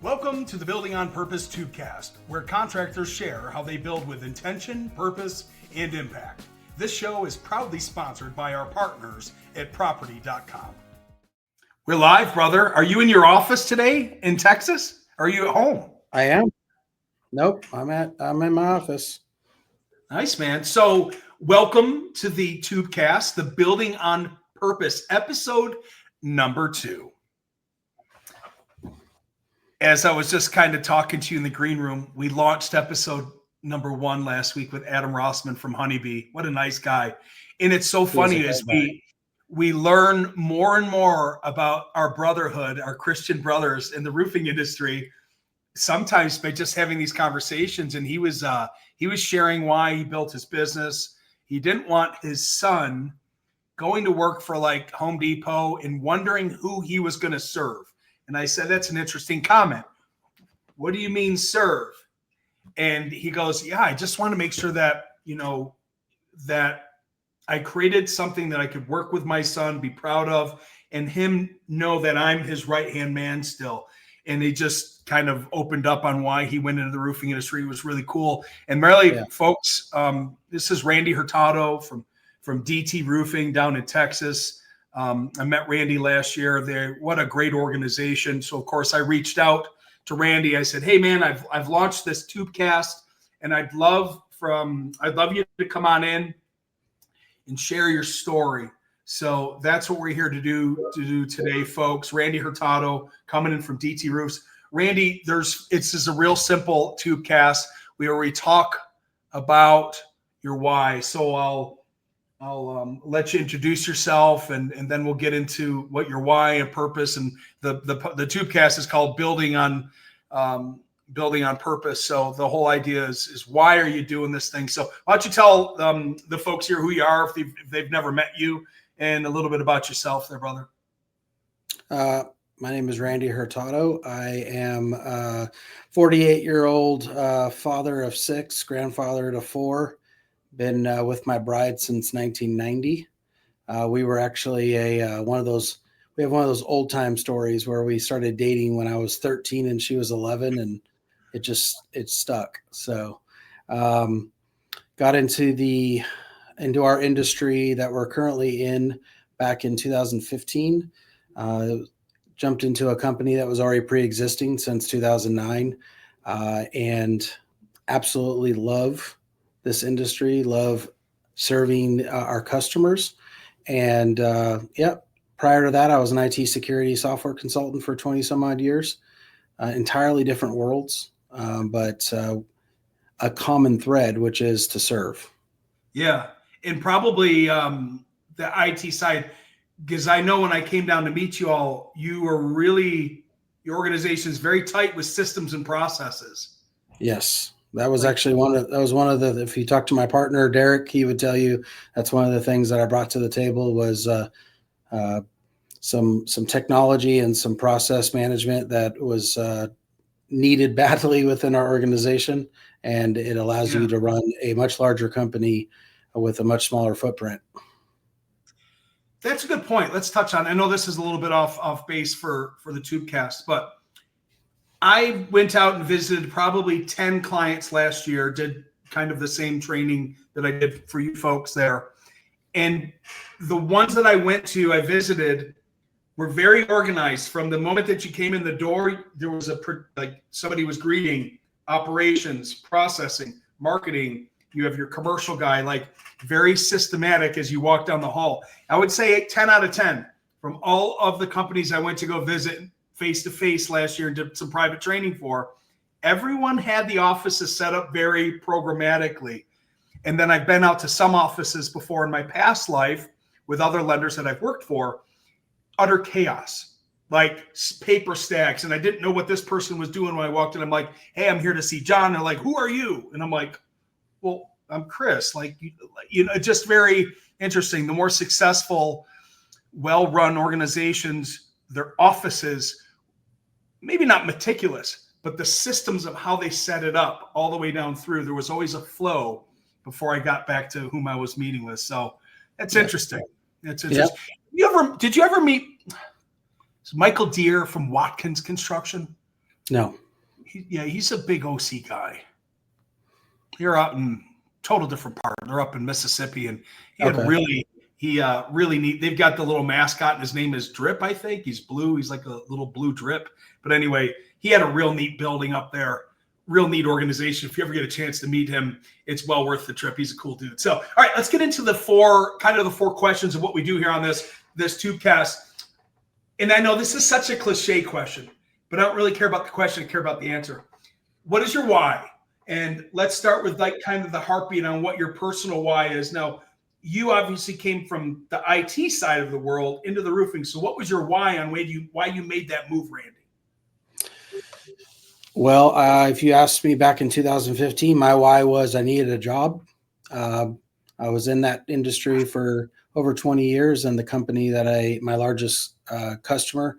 Welcome to the Building on Purpose TubeCast, where contractors share how they build with intention, purpose, and impact. This show is proudly sponsored by our partners at property.com. We're live, brother. Are you in your office today in Texas? Or are you at home? I am. Nope, I'm in my office. Nice, man. So welcome to the TubeCast, the Building on Purpose, episode number 2. As I was just kind of talking to you in the green room, we launched episode number 1 last week with Adam Rossman from Honeybee. What a nice guy. And it's so funny as we learn more and more about our brotherhood, our Christian brothers in the roofing industry, sometimes by just having these conversations. And he was sharing why he built his business. He didn't want his son going to work for like Home Depot and wondering who he was going to serve. And I said, that's an interesting comment. What do you mean serve? And he goes, yeah, I just want to make sure that, that I created something that I could work with my son, be proud of, and him know that I'm his right-hand man still. And he just kind of opened up on why he went into the roofing industry. It was really cool. And really, folks, this is Randy Hurtado from DT Roofing down in Texas. I met Randy last year. What a great organization. So of course I reached out to Randy. I said, hey man, I've launched this TubeCast and I'd love you to come on in and share your story. So that's what we're here to do today, folks. Randy Hurtado coming in from DT Roofs. Randy, it's just a real simple TubeCast where we talk about your why. So I'll let you introduce yourself, and then we'll get into what your why and purpose. And the TubeCast is called Building on Purpose. So the whole idea is why are you doing this thing? So why don't you tell the folks here who you are if they've never met you, and a little bit about yourself, there, brother. My name is Randy Hurtado. I am a 48-year-old father of 6, grandfather to 4. Been with my bride since 1990. We were actually we have one of those old time stories where we started dating when I was 13 and she was 11, and it stuck. So got into our industry that we're currently in back in 2015. Jumped into a company that was already pre-existing since 2009, and absolutely love this industry, love serving our customers. And prior to that, I was an IT security software consultant for 20 some odd years, entirely different worlds, but a common thread, which is to serve. Yeah. And probably the IT side, because I know when I came down to meet you all, your organization is very tight with systems and processes. Yes. That was actually one of the, if you talk to my partner, Derek, he would tell you that's one of the things that I brought to the table was some technology and some process management that was needed badly within our organization. And it allows you to run a much larger company with a much smaller footprint. That's a good point. Let's touch on, I know this is a little bit off base for the TubeCast, but I went out and visited probably 10 clients last year, did kind of the same training that I did for you folks there. And the ones that I visited were very organized. From the moment that you came in the door, there was somebody was greeting, operations, processing, marketing. You have your commercial guy, like very systematic as you walk down the hall. I would say 10 out of 10 from all of the companies I went to go visit face-to-face last year and did some private training for, everyone had the offices set up very programmatically. And then I've been out to some offices before in my past life with other lenders that I've worked for, utter chaos, like paper stacks. And I didn't know what this person was doing when I walked in. I'm like, hey, I'm here to see John. They're like, who are you? And I'm like, well, I'm Chris. Just very interesting. The more successful, well-run organizations, their offices, maybe not meticulous, but the systems of how they set it up all the way down through, there was always a flow before I got back to whom I was meeting with. So that's interesting. That's interesting. Did you ever meet Michael Deere from Watkins Construction? No. He's a big OC guy. They're out in total different part. They're up in Mississippi, and he had Okay. really neat. They've got the little mascot, and his name is Drip. I think he's blue. He's like a little blue drip. But anyway, he had a real neat building up there. Real neat organization. If you ever get a chance to meet him, it's well worth the trip. He's a cool dude. So, all right, let's get into the four questions of what we do here on this TubeCast. And I know this is such a cliche question, but I don't really care about the question. I care about the answer. What is your why? And let's start with like kind of the heartbeat on what your personal why is. Now, you obviously came from the IT side of the world into the roofing. So what was your why on why you made that move, Randy? Well, if you asked me back in 2015, my why was I needed a job. I was in that industry for over 20 years, and the company that my largest customer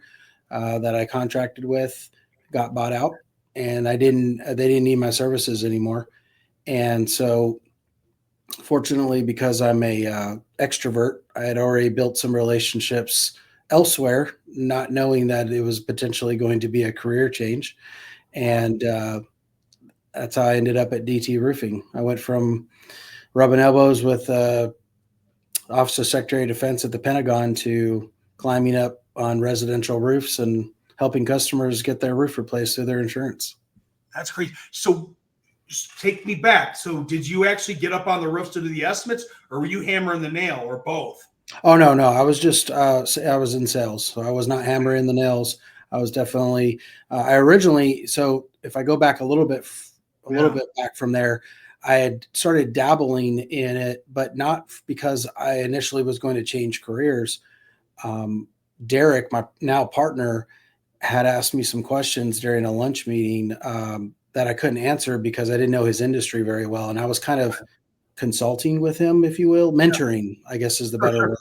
that I contracted with got bought out, and they didn't need my services anymore. And so fortunately, because I'm a extrovert, I had already built some relationships elsewhere, not knowing that it was potentially going to be a career change. And that's how I ended up at DT Roofing. I went from rubbing elbows with Office of Secretary of Defense at the Pentagon to climbing up on residential roofs and helping customers get their roof replaced through their insurance. That's crazy. So just take me back. So did you actually get up on the roofs to do the estimates, or were you hammering the nail, or both? Oh, no. I was just, I was in sales. So I was not hammering the nails. I was definitely, I originally, so if I go back a little bit back from there, I had started dabbling in it, but not because I initially was going to change careers. Derek, my now partner, had asked me some questions during a lunch meeting that I couldn't answer because I didn't know his industry very well. And I was kind of consulting with him, if you will, mentoring, I guess is the better word.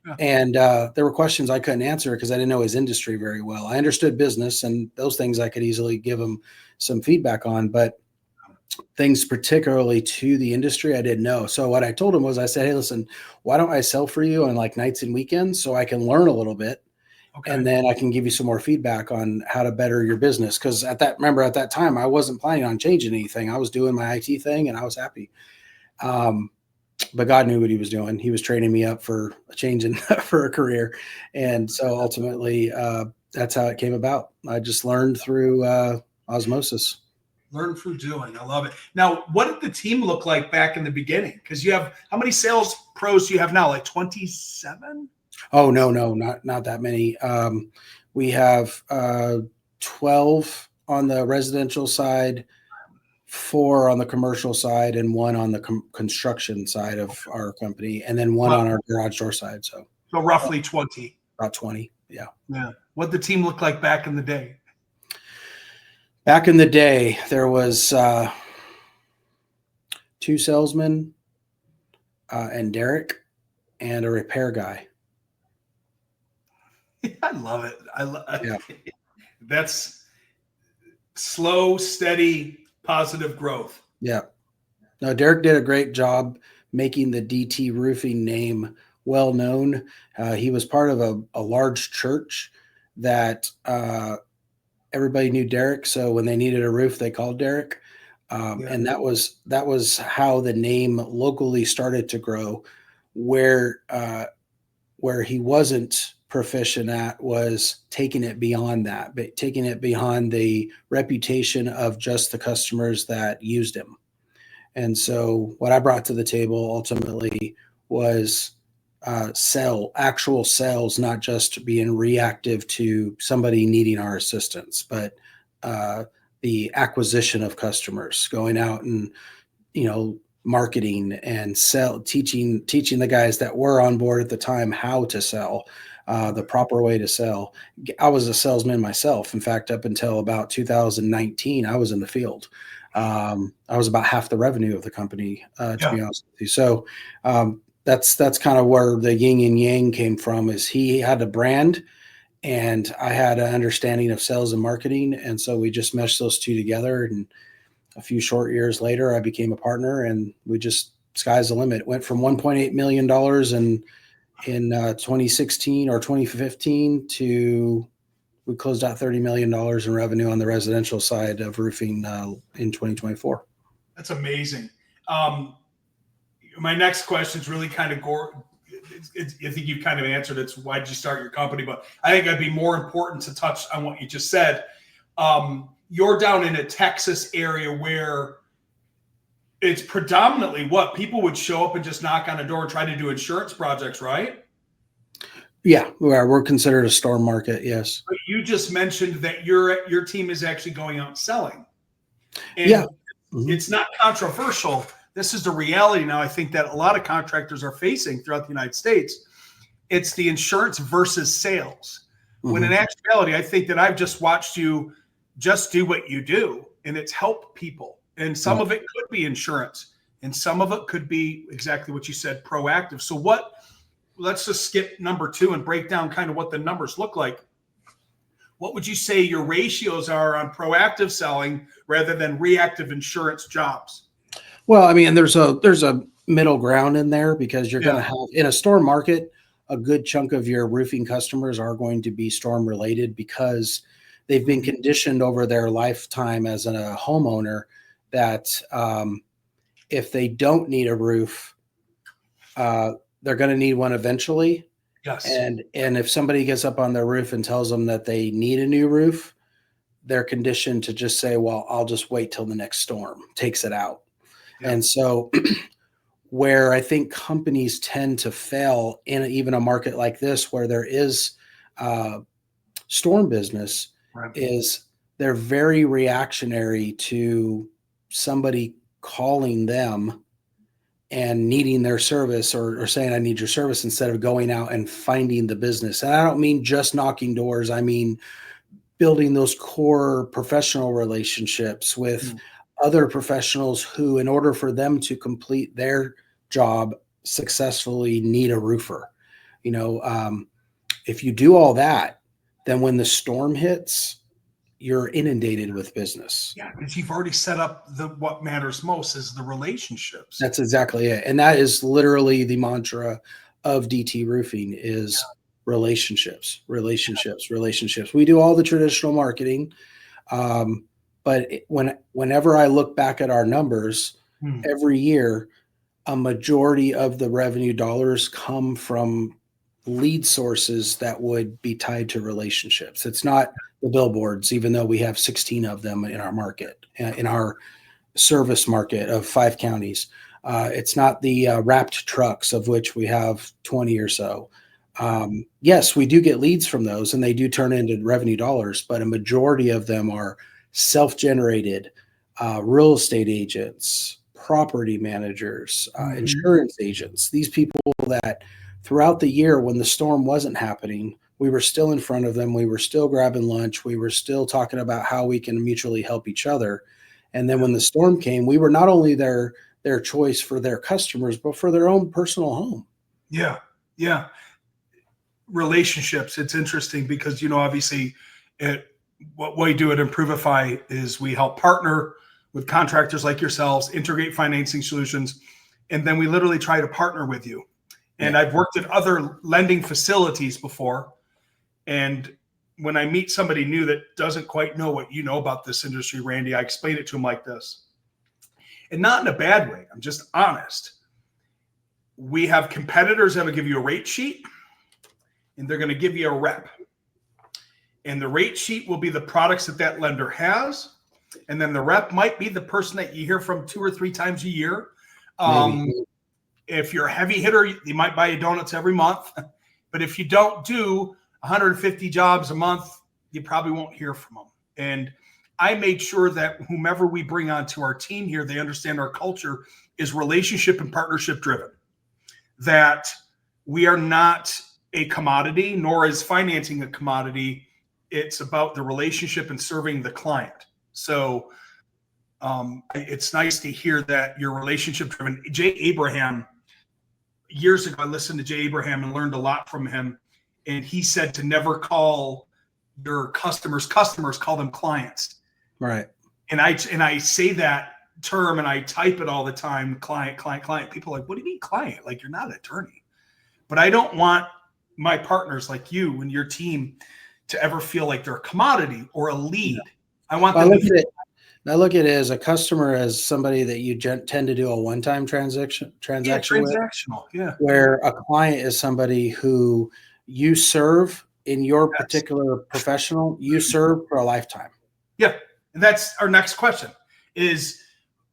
Yeah. And there were questions I couldn't answer because I didn't know his industry very well. I understood business and those things I could easily give him some feedback on, but things particularly to the industry I didn't know. So what I told him was, I said, hey, listen, why don't I sell for you on like nights and weekends so I can learn a little bit, and then I can give you some more feedback on how to better your business. Because at that time, I wasn't planning on changing anything. I was doing my IT thing and I was happy. But God knew what he was doing. He was training me up for a change for a career. And so ultimately, that's how it came about. I just learned through osmosis. Learn through doing. I love it. Now, what did the team look like back in the beginning? Because you have, how many sales pros do you have now? Like 27? Oh, no, not that many. We have 12 on the residential side, 4 on the commercial side, and 1 on the construction side of our company, and then 1 on our garage door side. So roughly 20. About 20. Yeah. What did the team look like back in the day? Back in the day, there was 2 salesmen and Derek and a repair guy. I love it. Yeah. That's slow, steady, positive growth. Yeah. No, Derek did a great job making the DT Roofing name well known. He was part of a large church that everybody knew Derek. So when they needed a roof, they called Derek. And that was how the name locally started to grow. Where he wasn't proficient at was taking it beyond that, but taking it beyond the reputation of just the customers that used him. And so what I brought to the table ultimately was actual sales, not just being reactive to somebody needing our assistance, but the acquisition of customers, going out and, marketing and teaching the guys that were on board at the time how to sell, the proper way to sell. I was a salesman myself. In fact, up until about 2019, I was in the field. I was about half the revenue of the company, to be honest with you. So that's kind of where the yin and yang came from. Is he had a brand and I had an understanding of sales and marketing, and so we just meshed those two together. And a few short years later, I became a partner, and we just sky's the limit. It went from $1.8 million in 2016 or 2015 to we closed out $30 million in revenue on the residential side of roofing in 2024. That's amazing. My next question is really kind of I think you kind of answered it. Why did you start your company? But I think it'd be more important to touch on what you just said. You're down in a Texas area where it's predominantly what people would show up and just knock on a door and try to do insurance projects, right? Yeah, we're considered a storm market. Yes. But you just mentioned that your team is actually going out and selling. And yeah. It's not controversial. This is the reality now. I think that a lot of contractors are facing throughout the United States. It's the insurance versus sales. When in actuality, I think that I've just watched you just do what you do, and it's help people. And some of it could be insurance, and some of it could be exactly what you said, proactive. So let's just skip number 2 and break down kind of what the numbers look like. What would you say your ratios are on proactive selling rather than reactive insurance jobs? Well, I mean, there's a middle ground in there, because you're going to have, in a storm market, a good chunk of your roofing customers are going to be storm related, because they've been conditioned over their lifetime as a homeowner that if they don't need a roof, they're going to need one eventually. Yes. And if somebody gets up on their roof and tells them that they need a new roof, they're conditioned to just say, well, I'll just wait till the next storm takes it out. Yeah. And so where I think companies tend to fail in even a market like this, where there is storm business, is they're very reactionary to somebody calling them and needing their service, or saying, I need your service, instead of going out and finding the business. And I don't mean just knocking doors. I mean building those core professional relationships with other professionals who, in order for them to complete their job successfully, need a roofer. If you do all that, then when the storm hits, you're inundated with business. Yeah, because you've already set up what matters most is the relationships. That's exactly it. And that is literally the mantra of DT Roofing is relationships. We do all the traditional marketing. But whenever I look back at our numbers, every year, a majority of the revenue dollars come from lead sources that would be tied to relationships. It's not the billboards, even though we have 16 of them in our market, in our service market of 5 counties. It's not the wrapped trucks, of which we have 20 or so. Yes, we do get leads from those, and they do turn into revenue dollars, but a majority of them are self-generated real estate agents, property managers, insurance agents. These people that throughout the year, when the storm wasn't happening, we were still in front of them. We were still grabbing lunch. We were still talking about how we can mutually help each other. And then when the storm came, we were not only their choice for their customers, but for their own personal home. Yeah. Yeah. Relationships. It's interesting because, obviously what we do at Improvifi is we help partner with contractors like yourselves, integrate financing solutions, and then we literally try to partner with you. And I've worked at other lending facilities before. And when I meet somebody new that doesn't quite know what you know about this industry, Randy, I explain it to them like this. And not in a bad way. I'm just honest. We have competitors that will give you a rate sheet, and they're going to give you a rep. And the rate sheet will be the products that lender has. And then the rep might be the person that you hear from 2 or 3 times a year. If you're a heavy hitter, you might buy you donuts every month. But if you don't do 150 jobs a month, you probably won't hear from them. And I made sure that whomever we bring onto our team here, they understand our culture is relationship and partnership driven. That we are not a commodity, nor is financing a commodity. It's about the relationship and serving the client. So it's nice to hear that you're relationship driven. Jay Abraham, years ago, I listened to Jay Abraham and learned a lot from him. And he said to never call your customers, call them clients. Right. And I say that term and I type it all the time, client. People are like, what do you mean client? Like, you're not an attorney. But I don't want my partners like you and your team to ever feel like they're a commodity or a lead. Yeah. I want them to I look at it as a customer, as somebody that you tend to do a one-time transaction with, transactional. Yeah. where a client is somebody who you serve in your particular professional, you serve for a lifetime. Yeah. And that's our next question is,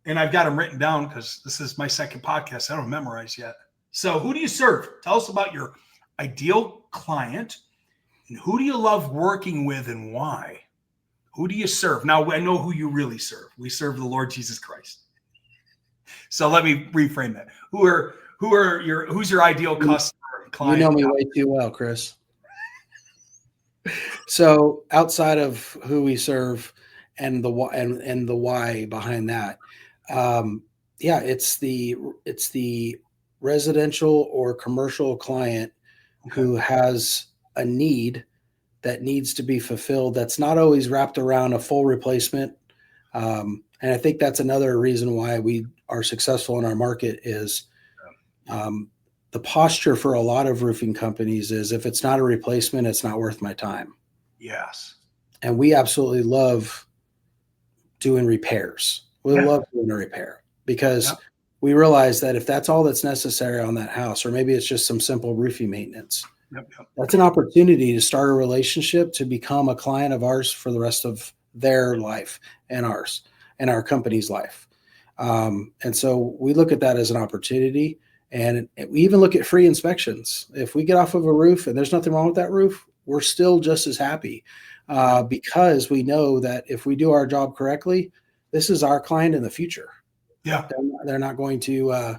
and I've got them written down because this is my second podcast. I don't memorize yet. So who do you serve? Tell us about your ideal client, and who do you love working with and why? Who do you serve? Now, I know who you really serve. We serve the Lord Jesus Christ. So let me reframe that. Who's your ideal customer and client? You know me way too well, Chris. So outside of who we serve and the why behind that, it's the residential or commercial client who has a need that needs to be fulfilled. That's not always wrapped around a full replacement. And I think that's another reason why we are successful in our market is the posture for a lot of roofing companies is, if it's not a replacement, it's not worth my time. Yes. And we absolutely love doing repairs. We love doing a repair because we realize that if that's all that's necessary on that house, or maybe it's just some simple roofing maintenance, that's an opportunity to start a relationship, to become a client of ours for the rest of their life and ours and our company's life. And so we look at that as an opportunity, and we even look at free inspections. If we get off of a roof and there's nothing wrong with that roof, we're still just as happy because we know that if we do our job correctly, this is our client in the future. Yeah. They're not going to,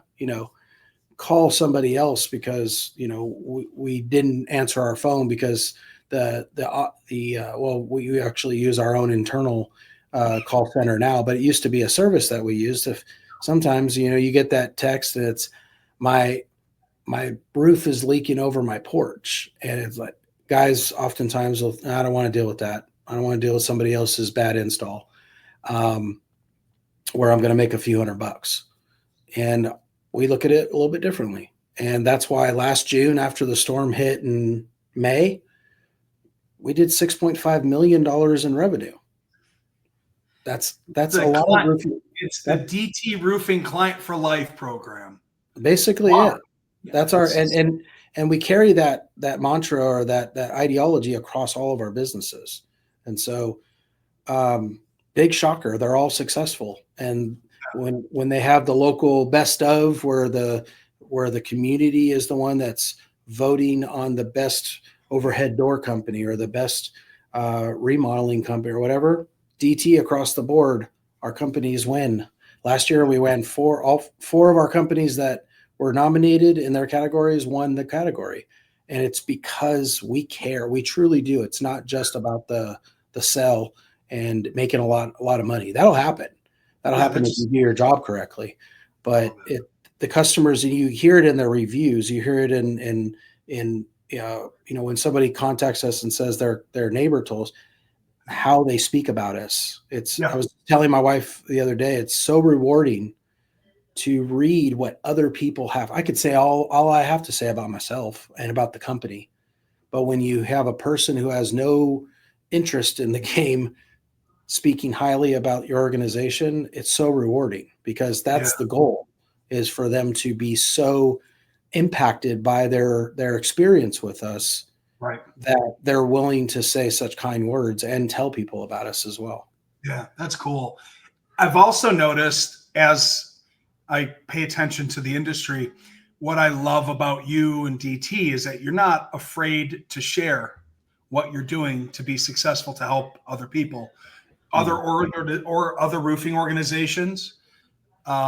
call somebody else because, we didn't answer our phone because we actually use our own internal call center now, but it used to be a service that we used. If sometimes, you get that text and it's my roof is leaking over my porch, and it's like, guys oftentimes will, I don't want to deal with that. I don't want to deal with somebody else's bad install, where I'm going to make a few $100. And we look at it a little bit differently. And that's why last June, after the storm hit in May, we did $6.5 million in revenue. That's a lot of roofing. It's the DT Roofing Client for Life program. Basically, wow. That's our and we carry that mantra or that ideology across all of our businesses. And so, big shocker, they're all successful. And when they have the local best of, where the community is the one that's voting on the best overhead door company or the best remodeling company or whatever, DT across the board, our companies win. Last year we won all four of our companies that were nominated in their categories won the category. And it's because we care. We truly do. It's not just about the sell and making a lot of money. That'll happen. That'll happen if you do your job correctly. But the customers, and you hear it in their reviews, you hear it in when somebody contacts us and says their neighbor told us, how they speak about us. I was telling my wife the other day, it's so rewarding to read what other people have. I could say all I have to say about myself and about the company. But when you have a person who has no interest in the game speaking highly about your organization, it's so rewarding, because that's the goal, is for them to be so impacted by their experience with us, right, that they're willing to say such kind words and tell people about us as well. Yeah, that's cool. I've also noticed, as I pay attention to the industry, what I love about you and DT is that you're not afraid to share what you're doing to be successful, to help other people, or other roofing organizations.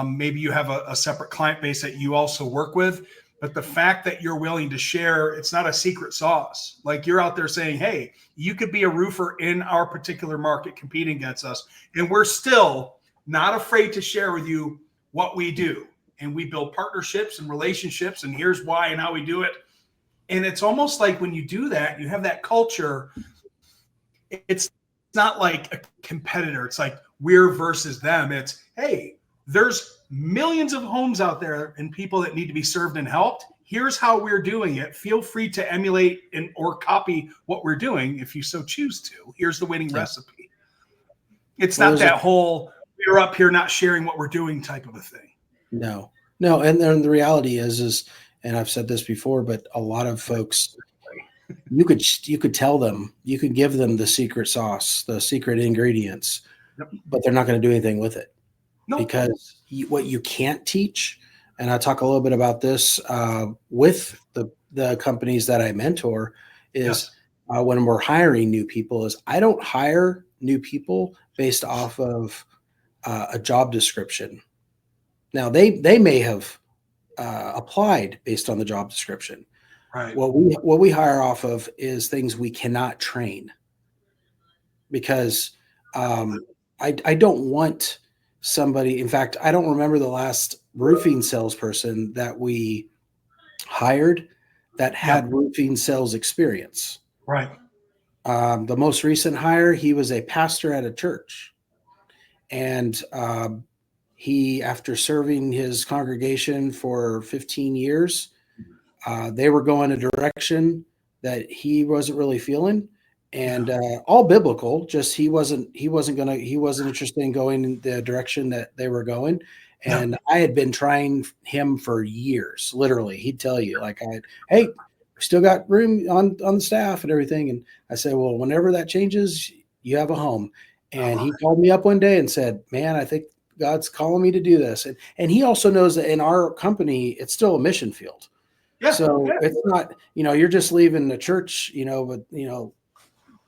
Maybe you have a separate client base that you also work with, but the fact that you're willing to share, it's not a secret sauce. Like, you're out there saying, hey, you could be a roofer in our particular market competing against us, and we're still not afraid to share with you what we do. And we build partnerships and relationships, and here's why and how we do it. And it's almost like when you do that, you have that culture. It's not like a competitor. It's like we're versus them. It's, hey, there's millions of homes out there and people that need to be served and helped. Here's how we're doing it. Feel free to emulate or copy what we're doing if you so choose to. Here's the winning recipe. It's not that whole we're up here not sharing what we're doing type of a thing. No. And then the reality is, and I've said this before, but a lot of folks, you could tell them, you could give them the secret sauce, the secret ingredients, but they're not going to do anything with it. Nope. Because what you can't teach, and I talk a little bit about this with the companies that I mentor, is when we're hiring new people, is I don't hire new people based off of a job description. Now they may have applied based on the job description. Right. What we hire off of is things we cannot train, because I don't want somebody. In fact, I don't remember the last roofing salesperson that we hired that had roofing sales experience. Right. The most recent hire, he was a pastor at a church, and he, after serving his congregation for 15 years, they were going a direction that he wasn't really feeling, and all biblical. Just he wasn't interested in going in the direction that they were going. And I had been trying him for years. Literally, he'd tell you, like, hey, we still got room on the staff and everything. And I said, well, whenever that changes, you have a home. And he called me up one day and said, man, I think God's calling me to do this. And he also knows that in our company, it's still a mission field. So it's not, you're just leaving the church, but,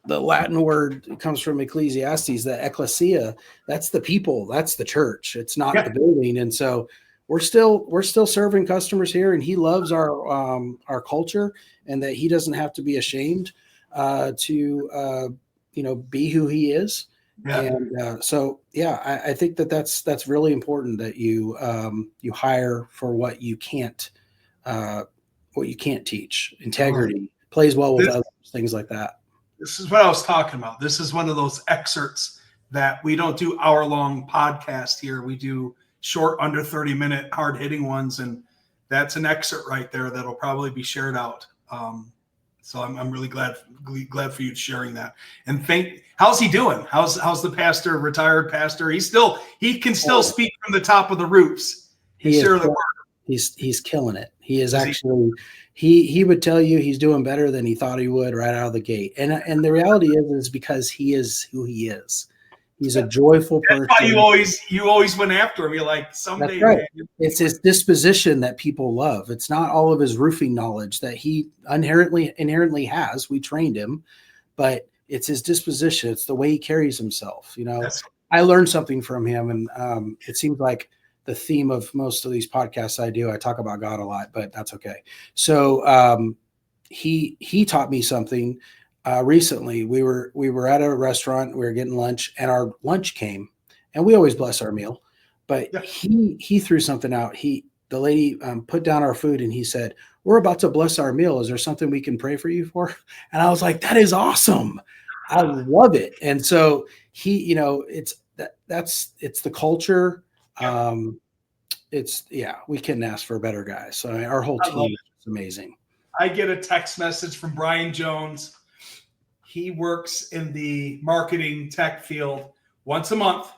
the Latin word comes from Ecclesiastes, the ecclesia, that's the people, that's the church. It's not the building. And so we're still serving customers here, and he loves our culture, and that he doesn't have to be ashamed to be who he is. And I think that's really important, that you hire for what you can't teach. Integrity plays well with others, things like that. This is what I was talking about. This is one of those excerpts that we don't do hour-long podcast here. We do short, under 30-minute, hard-hitting ones, and that's an excerpt right there that'll probably be shared out. So I'm really glad for you sharing that. And how's he doing? How's the pastor, retired pastor? He can still speak from the top of the roofs. He's killing it. He is actually. He would tell you he's doing better than he thought he would right out of the gate. And the reality is because he is who he is. He's a joyful person. That's why you always went after him. You're like, someday. That's right. It's his disposition that people love. It's not all of his roofing knowledge that he inherently has. We trained him, but it's his disposition. It's the way he carries himself. I learned something from him, and it seems like the theme of most of these podcasts I do, I talk about God a lot, but that's okay. So he taught me something recently. We were at a restaurant, we were getting lunch, and our lunch came, and we always bless our meal, but he threw something out. The lady put down our food, and he said, "We're about to bless our meal. Is there something we can pray for you for?" And I was like, "That is awesome. I love it." And so it's the culture. We couldn't ask for better guys. So our whole team is amazing. I get a text message from Brian Jones. He works in the marketing tech field once a month.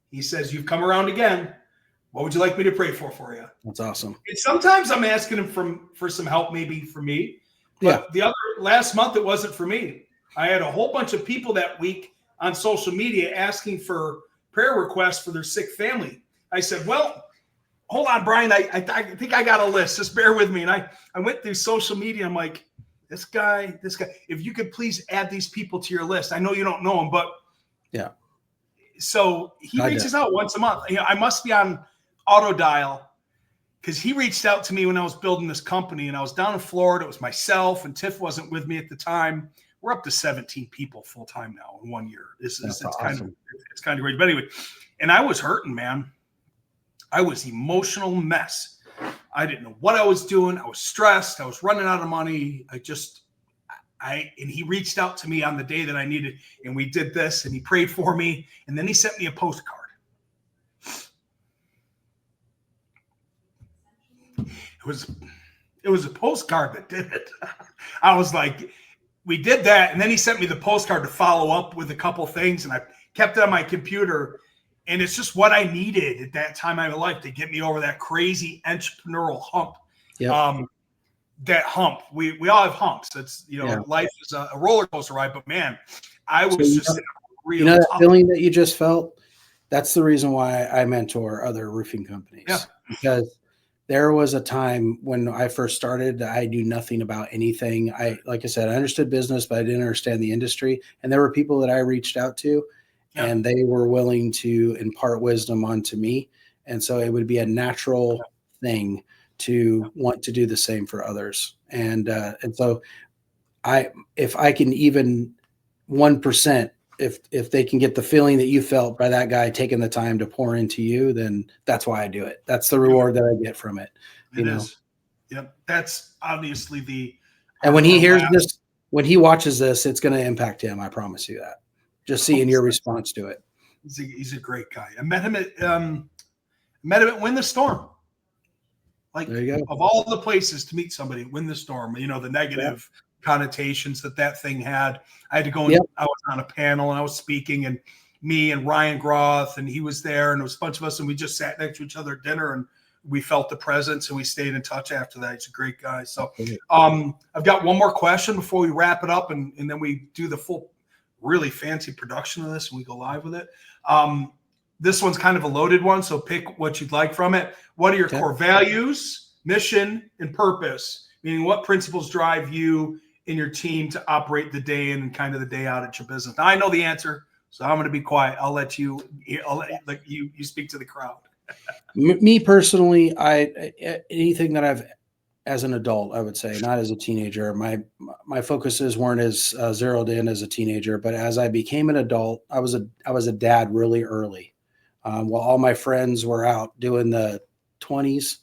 He says, "You've come around again. What would you like me to pray for you?" That's awesome. And sometimes I'm asking him for some help, maybe for me. But the last month, it wasn't for me. I had a whole bunch of people that week on social media asking for prayer requests for their sick family. I said, well, hold on, Brian. I think I got a list. Just bear with me. And I went through social media. I'm like, this guy, if you could please add these people to your list. I know you don't know them, but so he reaches out once a month. I must be on auto dial, because he reached out to me when I was building this company, and I was down in Florida. It was myself, and Tiff wasn't with me at the time. We're up to 17 people full time now in 1 year. It's awesome. kind of great. But anyway, and I was hurting, man. I was emotional mess. I didn't know what I was doing. I was stressed. I was running out of money. And he reached out to me on the day that I needed, and we did this, and he prayed for me, and then he sent me a postcard. It was a postcard that did it. I was like, we did that. And then he sent me the postcard to follow up with a couple things. And I kept it on my computer. And it's just what I needed at that time in my life to get me over that crazy entrepreneurial hump. Yep. That hump. We all have humps. It's, life is a roller coaster ride. But man, I was just that feeling that you just felt. That's the reason why I mentor other roofing companies. Yeah. Because there was a time when I first started that I knew nothing about anything. Like I said, I understood business, but I didn't understand the industry. And there were people that I reached out to, and they were willing to impart wisdom onto me. And so it would be a natural thing to want to do the same for others. And so if I can even 1%, if they can get the feeling that you felt by that guy taking the time to pour into you, then that's why I do it. That's the reward that I get from it. It is. Yep. That's obviously and when he hears this, when he watches this, it's going to impact him. I promise you that. Just seeing your response to it. He's a great guy. I met him at Win the Storm. Like, there you go. Of all the places to meet somebody, Win the Storm, the negative connotations that thing had. I had to go and I was on a panel and I was speaking, and me and Ryan Groth, and he was there, and there was a bunch of us, and we just sat next to each other at dinner, and we felt the presence, and we stayed in touch after that. He's a great guy. So I've got one more question before we wrap it up, and then we do the full really fancy production of this and we go live with it. This one's kind of a loaded one, so pick what you'd like from it. What are your core values, mission, and purpose? Meaning, what principles drive you and your team to operate the day in and kind of the day out at your business? Now, I know the answer, so I'm going to be quiet. I'll let you speak to the crowd. Me personally, anything that I've, as an adult, I would say, not as a teenager, my focuses weren't as zeroed in as a teenager, but as I became an adult, I was a dad really early. While all my friends were out doing the 20s,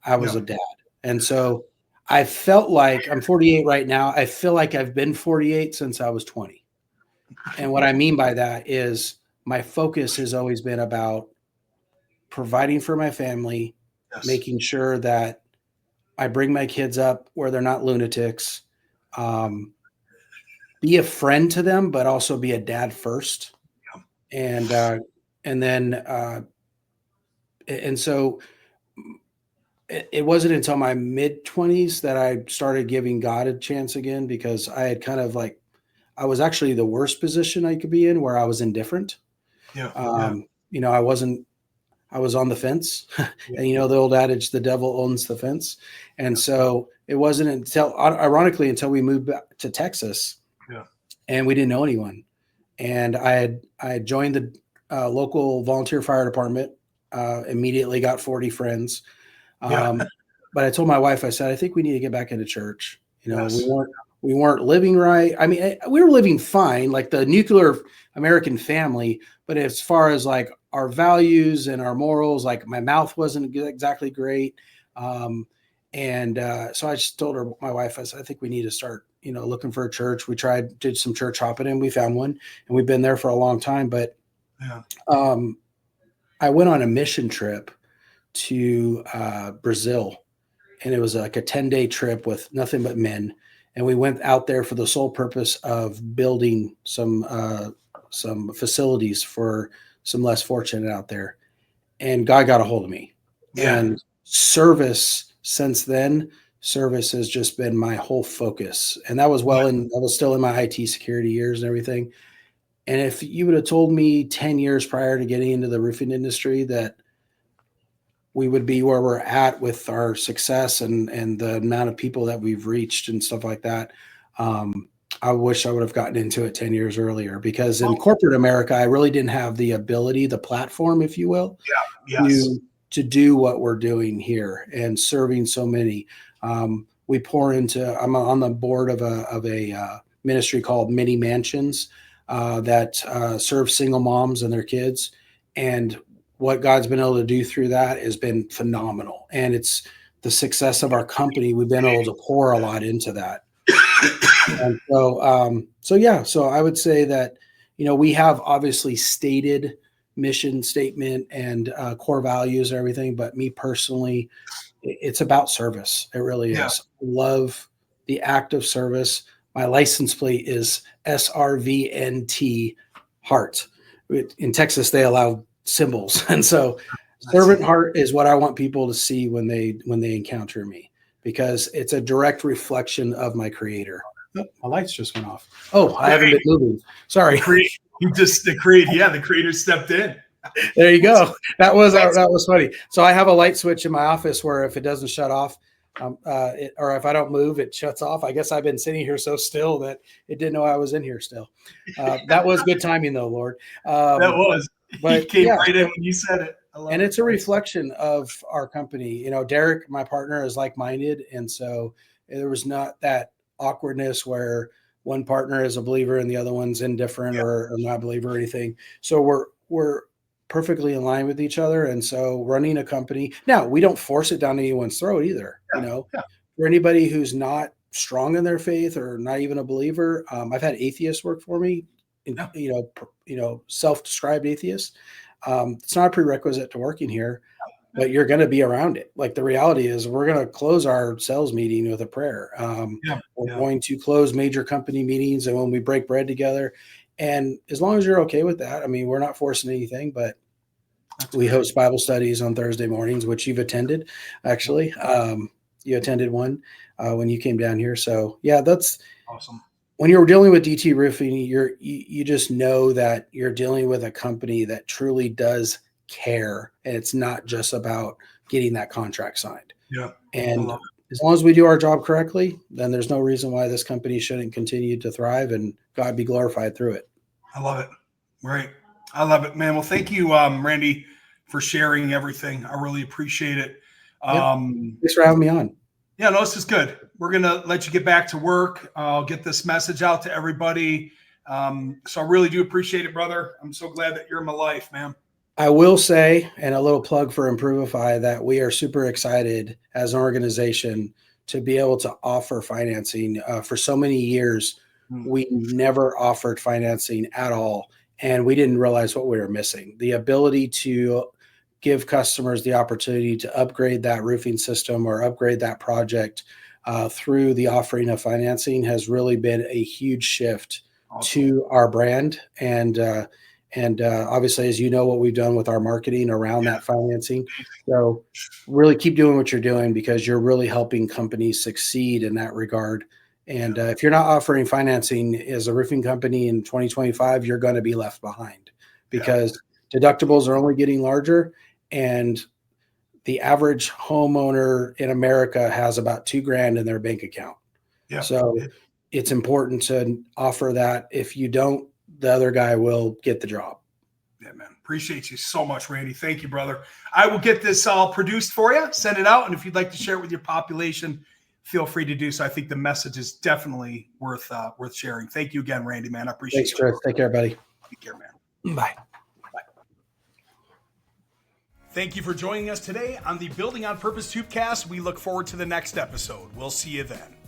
I was a dad. And so I felt like, I'm 48 right now, I feel like I've been 48 since I was 20. And what I mean by that is my focus has always been about providing for my family, making sure that I bring my kids up where they're not lunatics, be a friend to them, but also be a dad first. And so it wasn't until my mid-20s that I started giving God a chance again, because I had kind of I was actually the worst position I could be in, where I was indifferent. I was on the fence, and the old adage, the devil owns the fence. And so it wasn't ironically, until we moved back to Texas, and we didn't know anyone. And I had joined the local volunteer fire department, immediately got 40 friends. But I told my wife, I said, I think we need to get back into church. We weren't living right. I mean, we were living fine, like the nuclear American family, but as far as our values and our morals, my mouth wasn't exactly great. So I just told my wife, I said, I think we need to start, looking for a church. We did some church hopping, and we found one, and we've been there for a long time. But I went on a mission trip to Brazil, and it was like a 10-day trip with nothing but men. And we went out there for the sole purpose of building some facilities for some less fortunate out there. And God got a hold of me. And service since then, service has just been my whole focus. And that was I was still in my IT security years and everything. And if you would have told me 10 years prior to getting into the roofing industry that we would be where we're at with our success and the amount of people that we've reached and stuff like that, I wish I would have gotten into it 10 years earlier, because in corporate America, I really didn't have the ability, the platform, if you will, to do what we're doing here and serving so many. We pour into, I'm on the board of a ministry called Mini Mansions that serve single moms and their kids. And what God's been able to do through that has been phenomenal. And it's the success of our company. We've been able to pour a lot into that. And so I would say that, we have obviously stated mission statement and core values and everything, but me personally, it's about service. It really Yeah. is. Love the act of service. My license plate is SRVNT heart. In Texas, they allow symbols. And so servant heart is what I want people to see when they encounter me, because it's a direct reflection of my creator. Oh, my lights just went off. Oh, I haven't been moving. Sorry. The creator stepped in. There you go. That was funny. So I have a light switch in my office where if it doesn't shut off, or if I don't move, it shuts off. I guess I've been sitting here so still that it didn't know I was in here still. That was good timing though, Lord. That was. But you came right in when you said it. And it's a reflection of our company. Derek, my partner, is like-minded. And so there was not that awkwardness where one partner is a believer and the other one's indifferent or not a believer or anything. So we're perfectly in line with each other. And so running a company, now we don't force it down anyone's throat either. For anybody who's not strong in their faith or not even a believer, I've had atheists work for me, self-described atheists. It's not a prerequisite to working here, but you're going to be around it. Like the reality is we're going to close our sales meeting with a prayer. We're going to close major company meetings and when we break bread together. And as long as you're okay with that, I mean, we're not forcing anything, but we host Bible studies on Thursday mornings, which you've attended actually. You attended one when you came down here. So yeah, that's awesome. When you're dealing with DT Roofing, you just know that you're dealing with a company that truly does care, and it's not just about getting that contract signed. Yeah. And as long as we do our job correctly, then there's no reason why this company shouldn't continue to thrive and God be glorified through it. I love it. Right. I love it, man. Well, thank you, Randy, for sharing everything. I really appreciate it. Thanks for having me on. Yeah, no, this is good. We're going to let you get back to work. I'll get this message out to everybody. So I really do appreciate it, brother. I'm so glad that you're in my life, man. I will say, and a little plug for Improvifi, that we are super excited as an organization to be able to offer financing. For so many years, we never offered financing at all, and we didn't realize what we were missing. The ability to give customers the opportunity to upgrade that roofing system or upgrade that project through the offering of financing has really been a huge shift to our brand. And obviously, as you know, what we've done with our marketing around that financing. So really keep doing what you're doing because you're really helping companies succeed in that regard. And if you're not offering financing as a roofing company in 2025, you're going to be left behind because deductibles are only getting larger. And the average homeowner in America has about $2,000 in their bank account. Yeah. So it's important to offer that. If you don't, the other guy will get the job. Yeah, man. Appreciate you so much, Randy. Thank you, brother. I will get this all produced for you, send it out. And if you'd like to share it with your population, feel free to do so. I think the message is definitely worth sharing. Thank you again, Randy, man. I appreciate it. Thanks, Chris. Take care, buddy. Take care, man. Bye. Thank you for joining us today on the Building on Purpose TubeCast. We look forward to the next episode. We'll see you then.